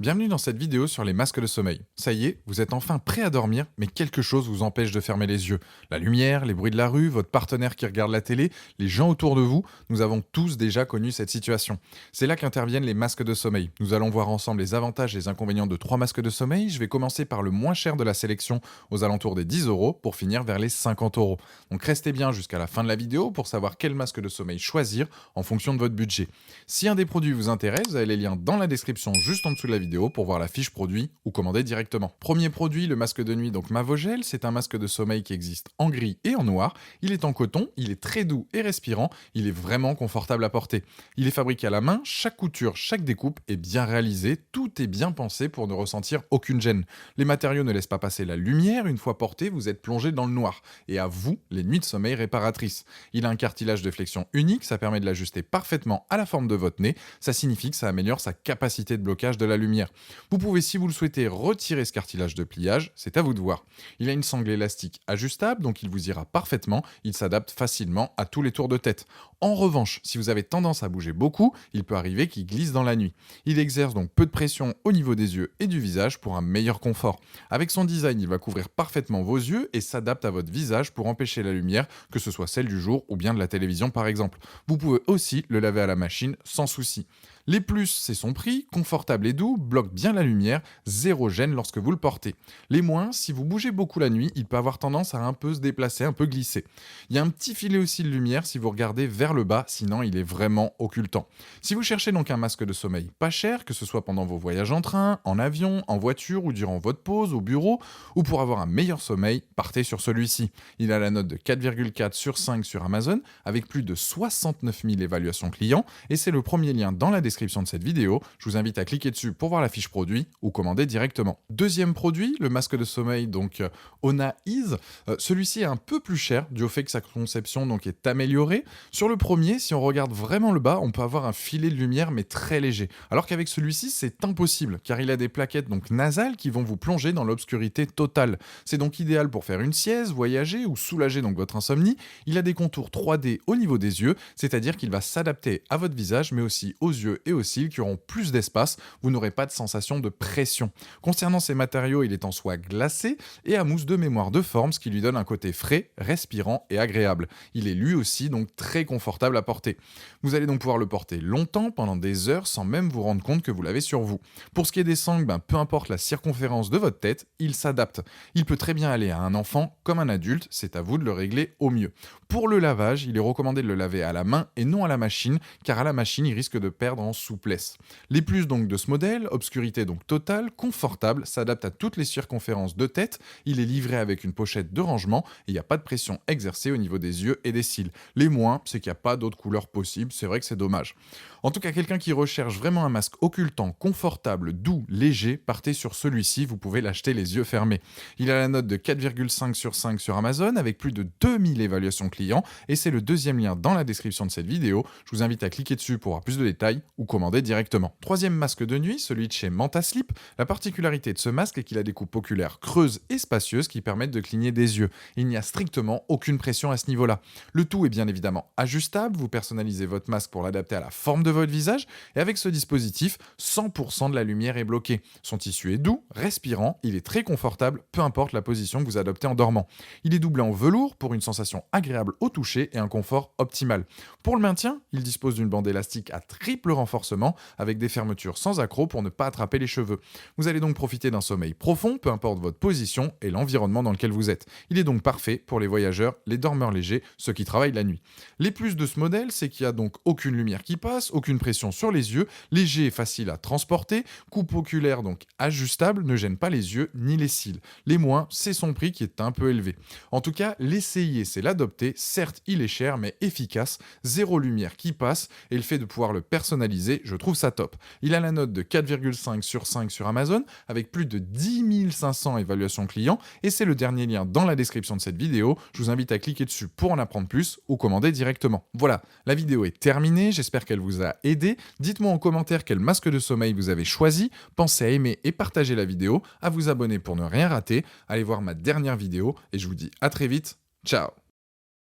Bienvenue dans cette vidéo sur les masques de sommeil. Ça y est, vous êtes enfin prêt à dormir, mais quelque chose vous empêche de fermer les yeux. La lumière, les bruits de la rue, votre partenaire qui regarde la télé, les gens autour de vous, nous avons tous déjà connu cette situation. C'est là qu'interviennent les masques de sommeil. Nous allons voir ensemble les avantages et les inconvénients de 3 masques de sommeil. Je vais commencer par le moins cher de la sélection aux alentours des 10 euros pour finir vers les 50 euros. Donc restez bien jusqu'à la fin de la vidéo pour savoir quel masque de sommeil choisir en fonction de votre budget. Si un des produits vous intéresse, vous avez les liens dans la description juste en dessous de la vidéo pour voir la fiche produit ou commander directement. Premier produit, le masque de nuit donc Mavogel, c'est un masque de sommeil qui existe en gris et en noir. Il est en coton, il est très doux et respirant, il est vraiment confortable à porter. Il est fabriqué à la main, chaque couture, chaque découpe est bien réalisée, tout est bien pensé pour ne ressentir aucune gêne. Les matériaux ne laissent pas passer la lumière, une fois porté, vous êtes plongé dans le noir. Et à vous, les nuits de sommeil réparatrices. Il a un cartilage de flexion unique, ça permet de l'ajuster parfaitement à la forme de votre nez, ça signifie que ça améliore sa capacité de blocage de la lumière. Vous pouvez, si vous le souhaitez, retirer ce cartilage de pliage, c'est à vous de voir. Il a une sangle élastique ajustable, donc il vous ira parfaitement, il s'adapte facilement à tous les tours de tête. En revanche, si vous avez tendance à bouger beaucoup, il peut arriver qu'il glisse dans la nuit. Il exerce donc peu de pression au niveau des yeux et du visage pour un meilleur confort. Avec son design, il va couvrir parfaitement vos yeux et s'adapte à votre visage pour empêcher la lumière, que ce soit celle du jour ou bien de la télévision par exemple. Vous pouvez aussi le laver à la machine sans souci. Les plus, c'est son prix, confortable et doux, bloque bien la lumière, zéro gêne lorsque vous le portez. Les moins, si vous bougez beaucoup la nuit, il peut avoir tendance à un peu se déplacer, un peu glisser. Il y a un petit filet aussi de lumière si vous regardez vers le bas, sinon il est vraiment occultant. Si vous cherchez donc un masque de sommeil pas cher, que ce soit pendant vos voyages en train, en avion, en voiture ou durant votre pause au bureau, ou pour avoir un meilleur sommeil, partez sur celui-ci. Il a la note de 4,4 sur 5 sur Amazon, avec plus de 69 000 évaluations clients, et c'est le premier lien dans la description de cette vidéo. Je vous invite à cliquer dessus pour voir la fiche produit ou commander directement. Deuxième produit, le masque de sommeil donc Ona Ease. Celui-ci est un peu plus cher dû au fait que sa conception donc est améliorée. Sur le premier, si on regarde vraiment le bas, on peut avoir un filet de lumière mais très léger. Alors qu'avec celui-ci, c'est impossible car il a des plaquettes donc nasales qui vont vous plonger dans l'obscurité totale. C'est donc idéal pour faire une sieste, voyager ou soulager donc votre insomnie. Il a des contours 3D au niveau des yeux, c'est-à-dire qu'il va s'adapter à votre visage mais aussi aux yeux et aux cils qui auront plus d'espace, vous n'aurez pas de sensation de pression. Concernant ces matériaux, il est en soie glacée et à mousse de mémoire de forme, ce qui lui donne un côté frais, respirant et agréable. Il est lui aussi donc très confortable à porter. Vous allez donc pouvoir le porter longtemps, pendant des heures, sans même vous rendre compte que vous l'avez sur vous. Pour ce qui est des sangles, peu importe la circonférence de votre tête, il s'adapte. Il peut très bien aller à un enfant comme un adulte, c'est à vous de le régler au mieux. Pour le lavage, il est recommandé de le laver à la main et non à la machine, car à la machine, il risque de perdre en souplesse. Les plus donc de ce modèle, obscurité donc totale, confortable, s'adapte à toutes les circonférences de tête, il est livré avec une pochette de rangement et il n'y a pas de pression exercée au niveau des yeux et des cils. Les moins, c'est qu'il n'y a pas d'autres couleurs possibles, c'est vrai que c'est dommage. En tout cas, quelqu'un qui recherche vraiment un masque occultant, confortable, doux, léger, partez sur celui-ci, vous pouvez l'acheter les yeux fermés. Il a la note de 4,5 sur 5 sur Amazon avec plus de 2000 évaluations clients et c'est le deuxième lien dans la description de cette vidéo. Je vous invite à cliquer dessus pour avoir plus de détails ou commander directement. Troisième masque de nuit, celui de chez Manta Sleep. La particularité de ce masque est qu'il a des coupes oculaires creuses et spacieuses qui permettent de cligner des yeux. Il n'y a strictement aucune pression à ce niveau-là. Le tout est bien évidemment ajustable, vous personnalisez votre masque pour l'adapter à la forme de votre visage et avec ce dispositif, 100% de la lumière est bloquée. Son tissu est doux, respirant, il est très confortable, peu importe la position que vous adoptez en dormant. Il est doublé en velours pour une sensation agréable au toucher et un confort optimal. Pour le maintien, il dispose d'une bande élastique à triple renforcement avec des fermetures sans accroc pour ne pas attraper les cheveux. Vous allez donc profiter d'un sommeil profond, peu importe votre position et l'environnement dans lequel vous êtes. Il est donc parfait pour les voyageurs, les dormeurs légers, ceux qui travaillent la nuit. Les plus de ce modèle, c'est qu'il n'y a donc aucune lumière qui passe, aucune pression sur les yeux, léger et facile à transporter, coupe oculaire donc ajustable, ne gêne pas les yeux ni les cils. Les moins, c'est son prix qui est un peu élevé. En tout cas, l'essayer, c'est l'adopter. Certes, il est cher, mais efficace, zéro lumière qui passe, et le fait de pouvoir le personnaliser, je trouve ça top. Il a la note de 4,5 sur 5 sur Amazon, avec plus de 10 500 évaluations clients, et c'est le dernier lien dans la description de cette vidéo. Je vous invite à cliquer dessus pour en apprendre plus ou commander directement. Voilà, la vidéo est terminée, j'espère qu'elle vous a aidé. Dites-moi en commentaire quel masque de sommeil vous avez choisi. Pensez à aimer et partager la vidéo, à vous abonner pour ne rien rater. Allez voir ma dernière vidéo, et je vous dis à très vite. Ciao!